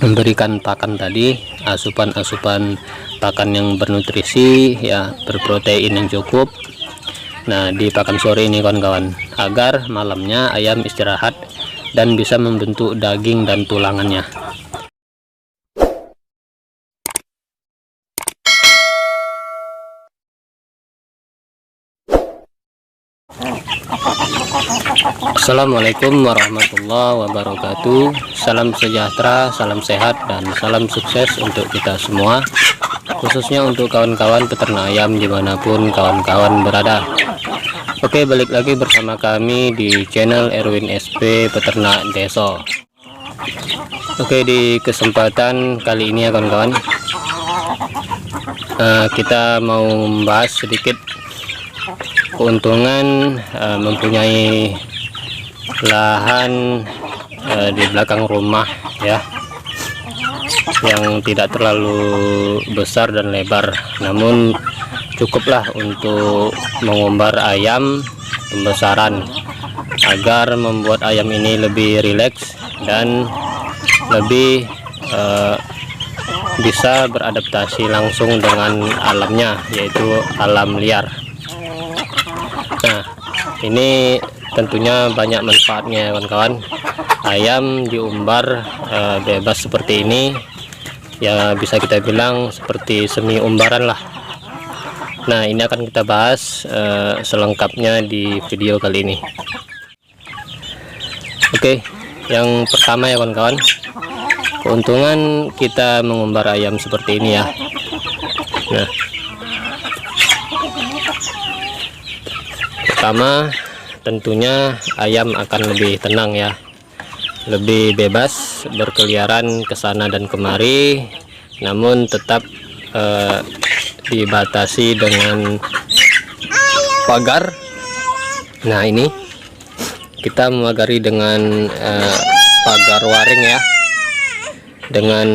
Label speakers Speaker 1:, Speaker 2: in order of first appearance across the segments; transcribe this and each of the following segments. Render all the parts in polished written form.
Speaker 1: memberikan pakan tadi, asupan pakan yang bernutrisi ya, berprotein yang cukup. Nah, di pakan sore ini kawan-kawan, agar malamnya ayam istirahat dan bisa membentuk daging dan tulangannya. Assalamualaikum warahmatullahi wabarakatuh. Salam sejahtera, salam sehat, dan salam sukses untuk kita semua, khususnya untuk kawan-kawan peternak ayam dimanapun kawan-kawan berada. Oke, balik lagi bersama kami di channel Erwin SP Peternak Deso. Oke, di kesempatan kali ini ya kawan-kawan, kita mau membahas sedikit keuntungan mempunyai lahan di belakang rumah ya, yang tidak terlalu besar dan lebar, namun cukuplah untuk mengumbar ayam pembesaran, agar membuat ayam ini lebih rileks dan lebih bisa beradaptasi langsung dengan alamnya, yaitu alam liar. Nah, ini tentunya banyak manfaatnya kawan-kawan. Ayam diumbar bebas seperti ini ya, bisa kita bilang seperti semi umbaran lah. Nah, ini akan kita bahas selengkapnya di video kali ini. Oke, yang pertama ya kawan-kawan, keuntungan kita mengumbar ayam seperti ini ya. Nah, pertama tentunya ayam akan lebih tenang ya, lebih bebas berkeliaran ke sana dan kemari, namun tetap dibatasi dengan pagar. Nah, ini kita memagari dengan pagar waring ya, dengan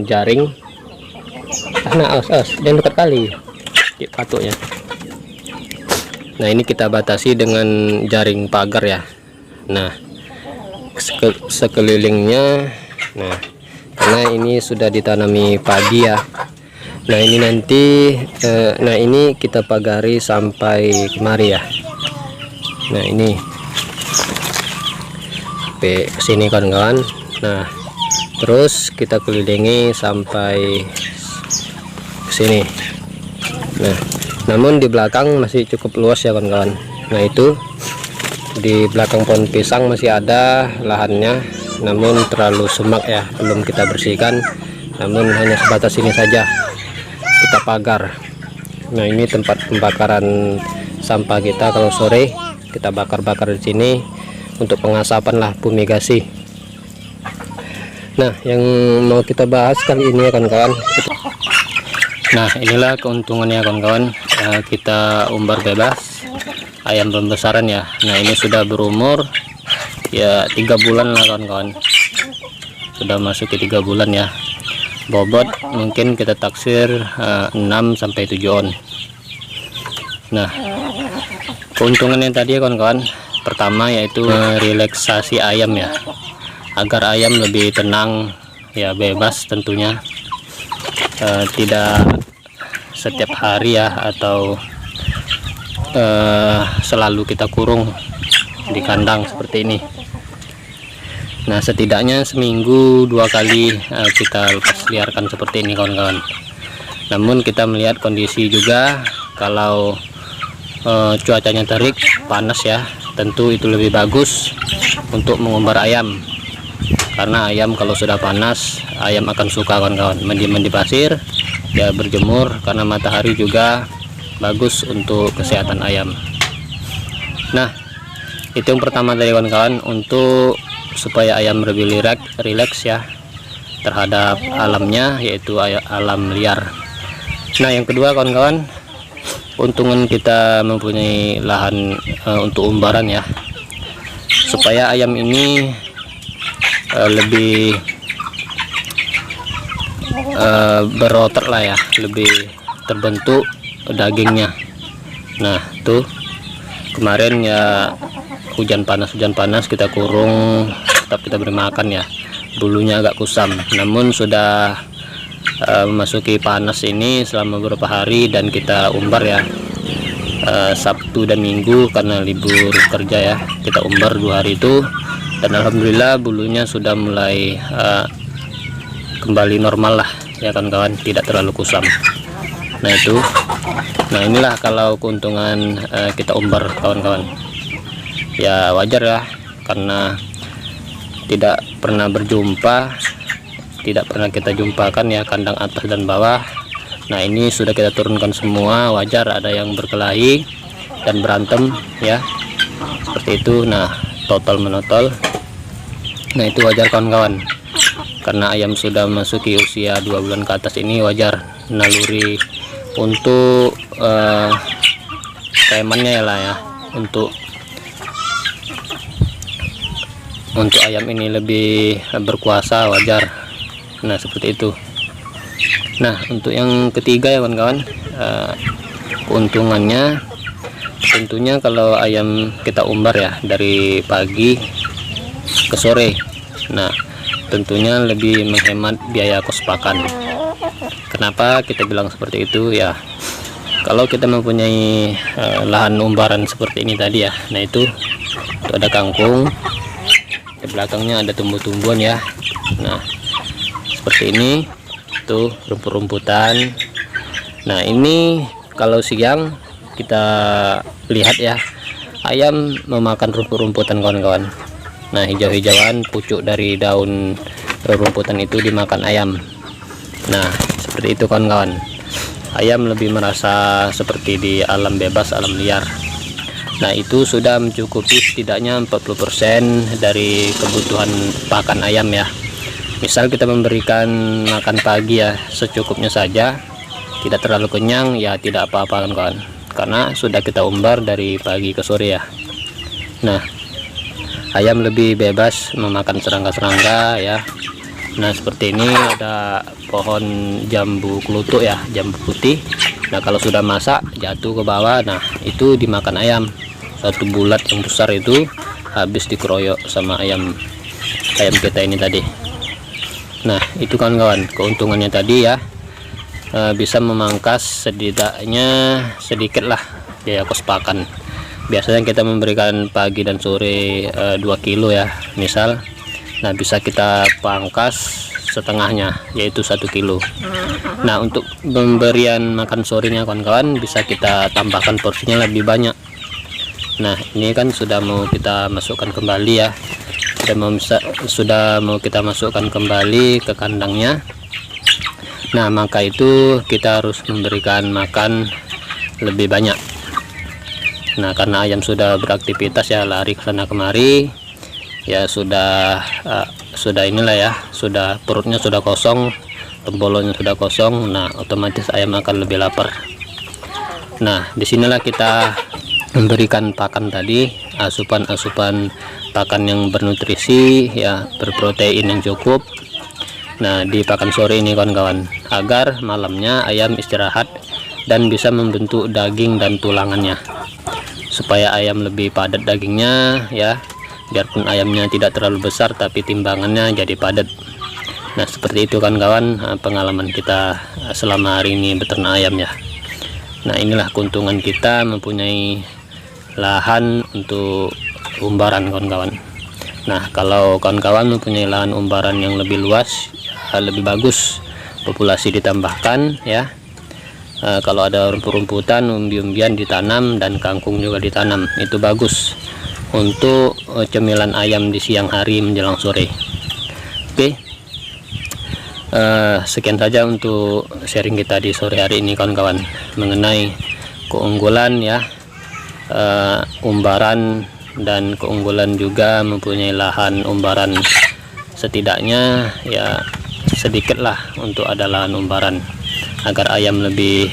Speaker 1: jaring. Nah, jangan dekat kali patuknya. Nah, ini kita batasi dengan jaring pagar ya. Nah, sekelilingnya, nah karena ini sudah ditanami padi ya. Nah, ini nanti nah ini kita pagari sampai kemari ya. Nah, ini sampai sini kawan-kawan. Nah, terus kita kelilingi sampai ke sini. Nah, namun di belakang masih cukup luas ya kawan-kawan. Nah, itu di belakang pohon pisang masih ada lahannya, namun terlalu semak ya, belum kita bersihkan, namun hanya sebatas ini saja kita pagar. Nah, ini tempat pembakaran sampah kita, kalau sore kita bakar-bakar di sini untuk pengasapan lah, fumigasi. Nah, yang mau kita bahas kali ini ya kawan-kawan, nah inilah keuntungannya kawan-kawan, kita umbar bebas ayam pembesaran ya. Nah, ini sudah berumur ya 3 bulan lah kawan-kawan, sudah masuk ke 3 bulan ya. Bobot mungkin kita taksir 6 sampai 7 on. Nah, keuntungannya tadi ya kawan-kawan, pertama yaitu relaksasi ayam ya, agar ayam lebih tenang ya, bebas tentunya, tidak setiap hari ya, atau selalu kita kurung di kandang seperti ini. Nah, setidaknya seminggu 2 kali kita lepas liarkan seperti ini kawan-kawan. Namun kita melihat kondisi juga, kalau cuacanya terik panas ya, tentu itu lebih bagus untuk mengumbar ayam, karena ayam kalau sudah panas, ayam akan suka kawan-kawan mandi-mandi pasir ya, berjemur, karena matahari juga bagus untuk kesehatan ayam. Nah, itu yang pertama tadi kawan-kawan, untuk supaya ayam lebih rileks ya terhadap alamnya, yaitu alam liar. Nah, yang kedua kawan-kawan, keuntungan kita mempunyai lahan untuk umbaran ya, supaya ayam ini lebih berotot lah ya, lebih terbentuk dagingnya. Nah, tuh kemarin ya hujan panas kita kurung, tetap kita beri makan ya, bulunya agak kusam. Namun sudah memasuki panas ini selama beberapa hari dan kita umbar ya, Sabtu dan Minggu karena libur kerja ya, kita umbar 2 hari itu, dan alhamdulillah bulunya sudah mulai kembali normal lah ya kawan-kawan, tidak terlalu kusam. Nah inilah kalau keuntungan kita umbar kawan-kawan ya. Wajar ya, karena tidak pernah berjumpa, tidak pernah kita jumpakan ya kandang atas dan bawah. Nah ini sudah kita turunkan semua, wajar ada yang berkelahi dan berantem ya, seperti itu. Nah total menotol, nah itu wajar kawan-kawan, karena ayam sudah memasuki usia 2 bulan ke atas ini, wajar naluri untuk temannya ya lah ya, untuk ayam ini lebih berkuasa, wajar. Nah seperti itu. Nah untuk yang ketiga ya kawan-kawan, keuntungannya tentunya kalau ayam kita umbar ya dari pagi ke sore, nah tentunya lebih menghemat biaya kos pakan. Kenapa kita bilang seperti itu ya? Kalau kita mempunyai lahan umbaran seperti ini tadi ya, nah itu ada kangkung, di belakangnya ada tumbuh-tumbuhan ya. Nah seperti ini tuh rumput-rumputan. Nah ini kalau siang kita lihat ya, ayam memakan rumput-rumputan kawan-kawan. Nah hijau-hijauan pucuk dari daun rumputan itu dimakan ayam. Nah seperti itu kawan-kawan, ayam lebih merasa seperti di alam bebas, alam liar. Nah itu sudah mencukupi setidaknya 40% dari kebutuhan pakan ayam ya. Misal kita memberikan makan pagi ya secukupnya saja, tidak terlalu kenyang ya, tidak apa-apa kawan-kawan, karena sudah kita umbar dari pagi ke sore ya. Nah ayam lebih bebas memakan serangga-serangga ya. Nah seperti ini ada pohon jambu kelutuk ya, jambu putih. Nah kalau sudah masak jatuh ke bawah, nah itu dimakan ayam. Satu bulat yang besar itu habis dikeroyok sama ayam kita ini tadi. Nah itu kawan-kawan keuntungannya tadi ya, bisa memangkas setidaknya sedikit lah biaya kos pakan. Biasanya kita memberikan pagi dan sore 2 kilo ya misal, nah bisa kita pangkas setengahnya yaitu 1 kilo. Nah untuk pemberian makan sorenya kawan-kawan bisa kita tambahkan porsinya lebih banyak. Nah ini kan sudah mau kita masukkan kembali ya, sudah mau kita masukkan kembali ke kandangnya. Nah maka itu kita harus memberikan makan lebih banyak. Nah karena ayam sudah beraktivitas ya, lari ke sana kemari ya, sudah inilah ya, sudah perutnya sudah kosong, tembolonnya sudah kosong. Nah otomatis ayam akan lebih lapar. Nah disinilah kita memberikan pakan tadi, asupan pakan yang bernutrisi ya, berprotein yang cukup. Nah di pakan sore ini kawan-kawan, agar malamnya ayam istirahat dan bisa membentuk daging dan tulangannya, supaya ayam lebih padat dagingnya ya, biarpun ayamnya tidak terlalu besar tapi timbangannya jadi padat. Nah seperti itu kawan-kawan pengalaman kita selama hari ini beternak ayam ya. Nah inilah keuntungan kita mempunyai lahan untuk umbaran kawan-kawan. Nah kalau kawan-kawan mempunyai lahan umbaran yang lebih luas, lebih bagus, populasi ditambahkan ya. Kalau ada rumput-rumputan, umbi-umbian ditanam dan kangkung juga ditanam, itu bagus untuk cemilan ayam di siang hari menjelang sore. Oke, sekian saja untuk sharing kita di sore hari ini kawan-kawan, mengenai keunggulan ya, umbaran, dan keunggulan juga mempunyai lahan umbaran. Setidaknya ya sedikit lah untuk ada lahan umbaran, agar ayam lebih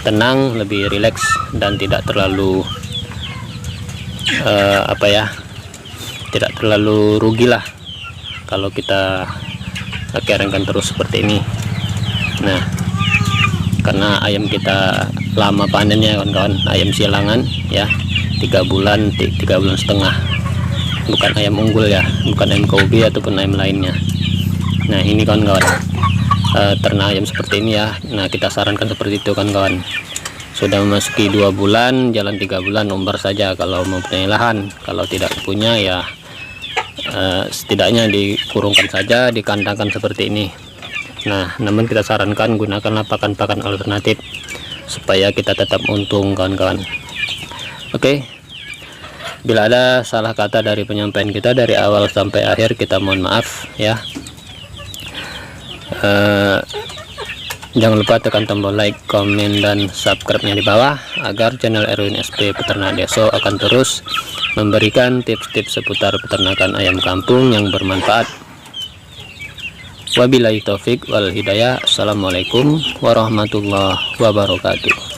Speaker 1: tenang, lebih rileks, dan tidak terlalu tidak terlalu rugi lah kalau kita keringkan terus seperti ini. Nah karena ayam kita lama panennya kawan-kawan, ayam silangan ya, 3 bulan 3 bulan setengah, bukan ayam unggul ya, bukan ayam kobe ataupun ayam lainnya. Nah ini kawan-kawan, ternak ayam seperti ini ya. Nah kita sarankan seperti itu kawan-kawan. Sudah memasuki 2 bulan, jalan 3 bulan, umbar saja kalau mempunyai lahan. Kalau tidak punya ya setidaknya dikurungkan saja, dikandangkan seperti ini. Nah namun kita sarankan gunakanlah pakan-pakan alternatif supaya kita tetap untung kawan-kawan. Oke, bila ada salah kata dari penyampaian kita dari awal sampai akhir, kita mohon maaf ya. Jangan lupa tekan tombol like, komen, dan subscribe-nya di bawah agar channel Erwin SP Peternak Deso akan terus memberikan tips-tips seputar peternakan ayam kampung yang bermanfaat. Wabillahi taufik wal hidayah. Assalamualaikum warahmatullahi wabarakatuh.